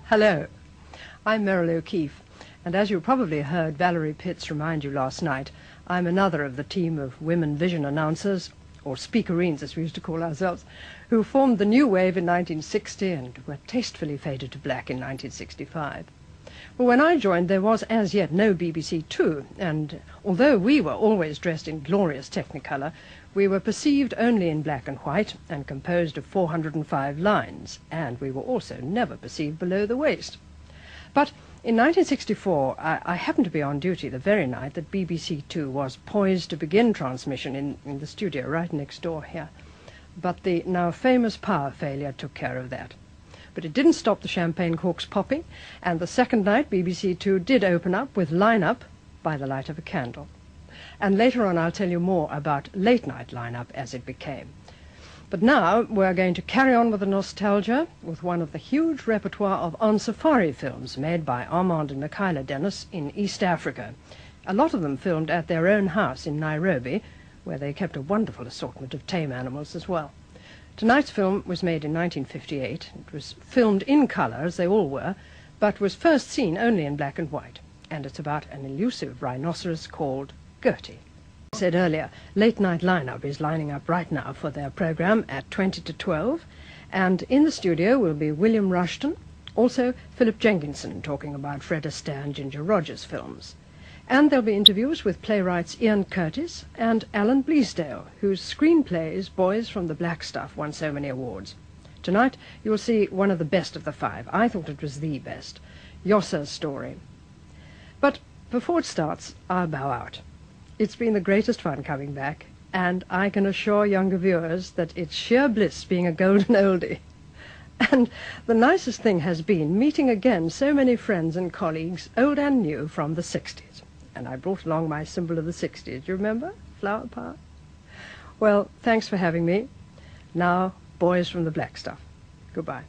Hello, I'm Meryl O'Keefe, and as you probably heard Valerie Pitts remind you last night, I'm another of the team of women vision announcers, or speakerines as we used to call ourselves, who formed the new wave in 1960 and were tastefully faded to black in 1965. Well, when I joined, there was as yet no BBC Two, and although we were always dressed in glorious Technicolor, we were perceived only in black and white and composed of 405 lines, and we were also never perceived below the waist. But in 1964, I happened to be on duty the very night that BBC Two was poised to begin transmission in the studio right next door here. But the now famous power failure took care of that. But it didn't stop the champagne corks popping, and the second night BBC Two did open up with Line-Up by the light of a candle. And later on I'll tell you more about late-night line-up as it became. But now we're going to carry on with the nostalgia with one of the huge repertoire of on-safari films made by Armand and Michaela Dennis in East Africa. A lot of them filmed at their own house in Nairobi, where they kept a wonderful assortment of tame animals as well. Tonight's film was made in 1958. It was filmed in colour, as they all were, but was first seen only in black and white. And it's about an elusive rhinoceros called Gertie. I said earlier, Late Night Line-Up is lining up right now for their programme at 20 to 12. And in the studio will be William Rushton, also Philip Jenkinson talking about Fred Astaire and Ginger Rogers films. And there'll be interviews with playwrights Ian Curtis and Alan Bleasdale, whose screenplays Boys from the Black Stuff won so many awards. Tonight you'll see one of the best of the five. I thought it was the best, Yossa's Story. But before it starts, I'll bow out. It's been the greatest fun coming back, and I can assure younger viewers that it's sheer bliss being a golden oldie. And the nicest thing has been meeting again so many friends and colleagues, old and new, from the 60s. And I brought along my symbol of the 60s. Do you remember? Flower power. Well, thanks for having me. Now, Boys from the Black Stuff. Goodbye.